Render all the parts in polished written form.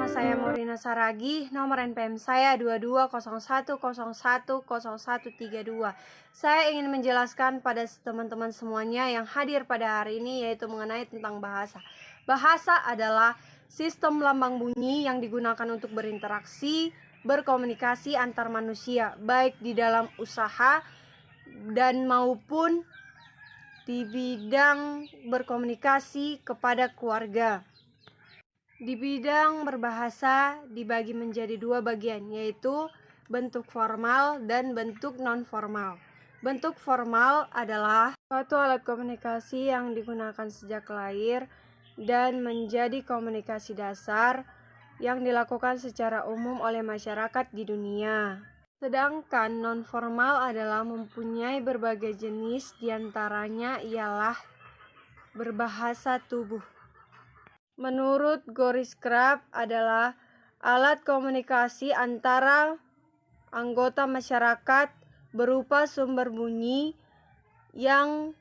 Nama saya Morina Saragi, nomor NPM saya 2201010132. Saya ingin menjelaskan pada teman-teman semuanya yang hadir pada hari ini, yaitu mengenai tentang bahasa. Bahasa adalah sistem lambang bunyi yang digunakan untuk berinteraksi, berkomunikasi antar manusia, baik di dalam usaha dan maupun di bidang berkomunikasi kepada keluarga. Di bidang berbahasa dibagi menjadi dua bagian, yaitu bentuk formal dan bentuk non-formal. Bentuk formal adalah suatu alat komunikasi yang digunakan sejak lahir dan menjadi komunikasi dasar yang dilakukan secara umum oleh masyarakat di dunia. Sedangkan non-formal adalah mempunyai berbagai jenis, diantaranya ialah berbahasa tubuh. Menurut Goris Krab adalah alat komunikasi antara anggota masyarakat berupa sumber bunyi yang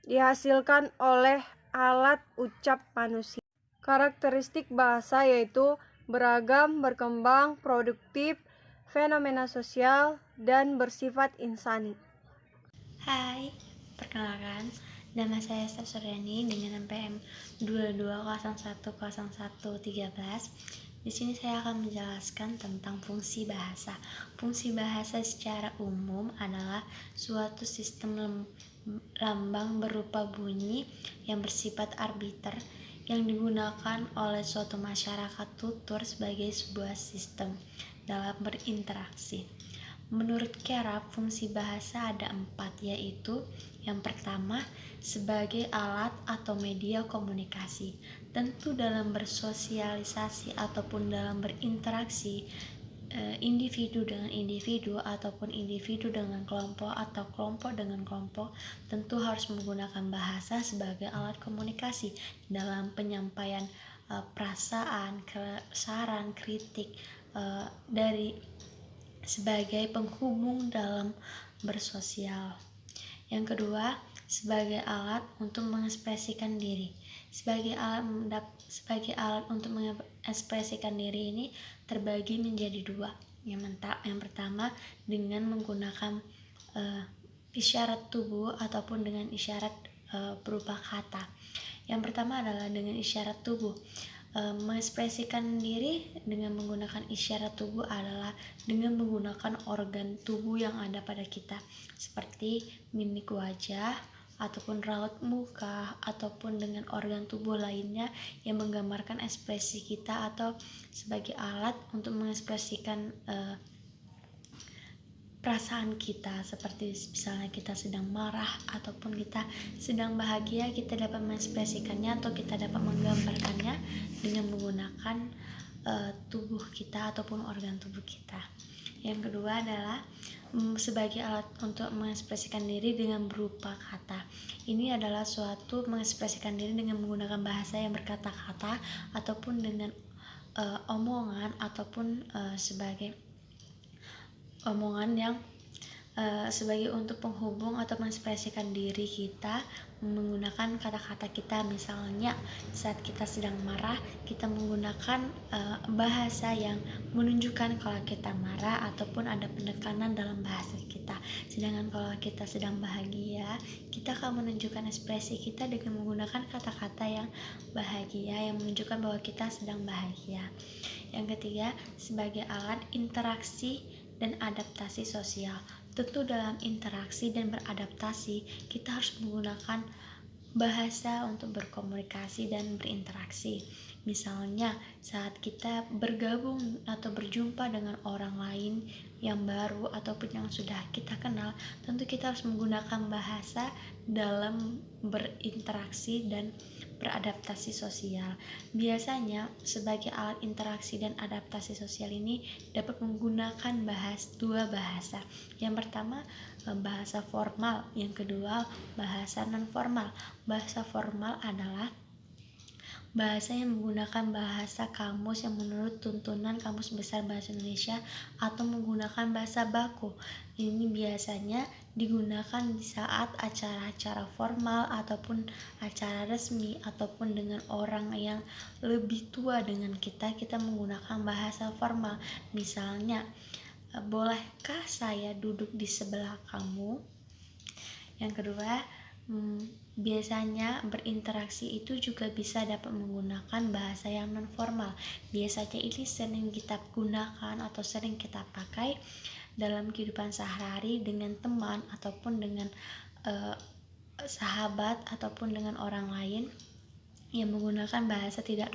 dihasilkan oleh alat ucap manusia. Karakteristik bahasa yaitu beragam, berkembang, produktif, fenomena sosial, dan bersifat insani. Hai, perkenalkan, nama saya Esther Suryani dengan NPM 22010113. Di sini saya akan menjelaskan tentang fungsi bahasa. Fungsi bahasa secara umum adalah suatu sistem lambang berupa bunyi yang bersifat arbiter yang digunakan oleh suatu masyarakat tutur sebagai sebuah sistem dalam berinteraksi. Menurut Kerap, fungsi bahasa ada 4, yaitu yang pertama, sebagai alat atau media komunikasi. Tentu dalam bersosialisasi ataupun dalam berinteraksi individu dengan individu ataupun individu dengan kelompok atau kelompok dengan kelompok, tentu harus menggunakan bahasa sebagai alat komunikasi dalam penyampaian perasaan, saran, kritik dari sebagai penghubung dalam bersosial. Yang kedua, sebagai alat untuk mengekspresikan diri. Sebagai alat untuk mengekspresikan diri ini terbagi menjadi 2. Yang pertama dengan menggunakan isyarat tubuh ataupun dengan isyarat berupa kata. Yang pertama adalah dengan isyarat tubuh. Mengekspresikan diri dengan menggunakan isyarat tubuh adalah dengan menggunakan organ tubuh yang ada pada kita, seperti mimik wajah ataupun raut muka ataupun dengan organ tubuh lainnya yang menggambarkan ekspresi kita atau sebagai alat untuk mengekspresikan perasaan kita, seperti misalnya kita sedang marah ataupun kita sedang bahagia, kita dapat mengekspresikannya atau kita dapat menggambarkannya dengan menggunakan tubuh kita ataupun organ tubuh kita. Yang kedua adalah sebagai alat untuk mengekspresikan diri dengan berupa kata. Ini adalah suatu mengekspresikan diri dengan menggunakan bahasa yang berkata-kata ataupun dengan omongan ataupun sebagai omongan yang sebagai untuk penghubung atau mengekspresikan diri kita menggunakan kata-kata kita. Misalnya saat kita sedang marah, kita menggunakan bahasa yang menunjukkan kalau kita marah ataupun ada penekanan dalam bahasa kita. Sedangkan kalau kita sedang bahagia, kita akan menunjukkan ekspresi kita dengan menggunakan kata-kata yang bahagia yang menunjukkan bahwa kita sedang bahagia. Yang ketiga, sebagai alat interaksi dan adaptasi sosial. Tentu dalam interaksi dan beradaptasi, kita harus menggunakan bahasa untuk berkomunikasi dan berinteraksi. Misalnya, saat kita bergabung atau berjumpa dengan orang lain yang baru ataupun yang sudah kita kenal, tentu kita harus menggunakan bahasa dalam berinteraksi dan beradaptasi sosial. Biasanya sebagai alat interaksi dan adaptasi sosial ini dapat menggunakan dua bahasa. Yang pertama bahasa formal, yang kedua bahasa non formal. Bahasa formal adalah bahasa yang menggunakan bahasa kamus yang menurut tuntunan Kamus Besar Bahasa Indonesia atau menggunakan bahasa baku. Ini biasanya digunakan di saat acara-acara formal ataupun acara resmi ataupun dengan orang yang lebih tua dengan kita menggunakan bahasa formal. Misalnya, bolehkah saya duduk di sebelah kamu? Yang kedua, biasanya berinteraksi itu juga bisa dapat menggunakan bahasa yang non formal. Biasanya ini sering kita gunakan atau sering kita pakai dalam kehidupan sehari-hari dengan teman ataupun dengan sahabat ataupun dengan orang lain yang menggunakan bahasa tidak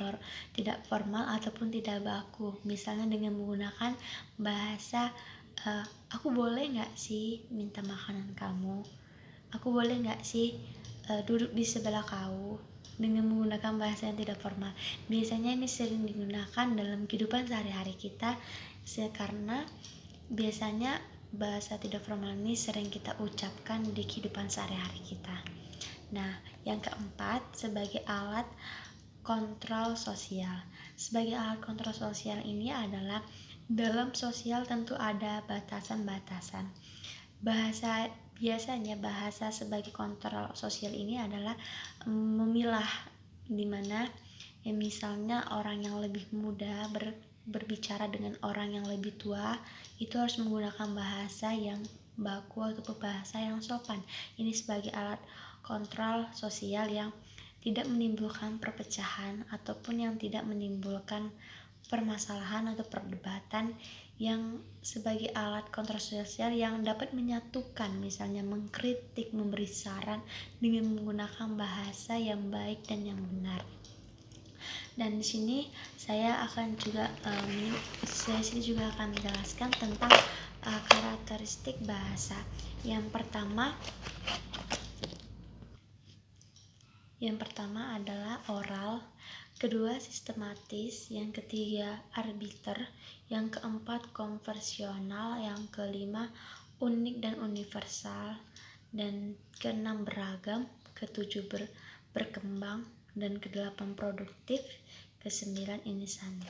formal ataupun tidak baku. Misalnya dengan menggunakan bahasa aku boleh nggak sih minta makanan kamu? Aku boleh nggak sih duduk di sebelah kau? Dengan menggunakan bahasa yang tidak formal. Biasanya ini sering digunakan dalam kehidupan sehari-hari kita karena biasanya bahasa tidak formal ini sering kita ucapkan di kehidupan sehari-hari kita. Nah, yang keempat, sebagai alat kontrol sosial. Sebagai alat kontrol sosial ini adalah dalam sosial tentu ada batasan-batasan. Biasanya bahasa sebagai kontrol sosial ini adalah memilah, dimana misalnya orang yang lebih muda berbicara dengan orang yang lebih tua itu harus menggunakan bahasa yang baku atau bahasa yang sopan. Ini sebagai alat kontrol sosial yang tidak menimbulkan perpecahan ataupun yang tidak menimbulkan permasalahan atau perdebatan, yang sebagai alat kontrol sosial yang dapat menyatukan, misalnya mengkritik, memberi saran dengan menggunakan bahasa yang baik dan yang benar. Dan di sini saya juga akan menjelaskan tentang karakteristik bahasa. Yang pertama adalah oral, kedua sistematis, yang ketiga arbiter, yang keempat konversional, yang kelima unik dan universal, dan keenam beragam, ketujuh berkembang, dan kedelapan produktif, kesembilan insani.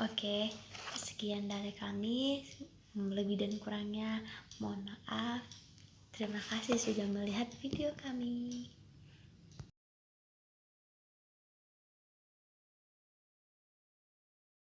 Oke, sekian dari kami. Lebih dan kurangnya mohon maaf. Terima kasih sudah melihat video kami.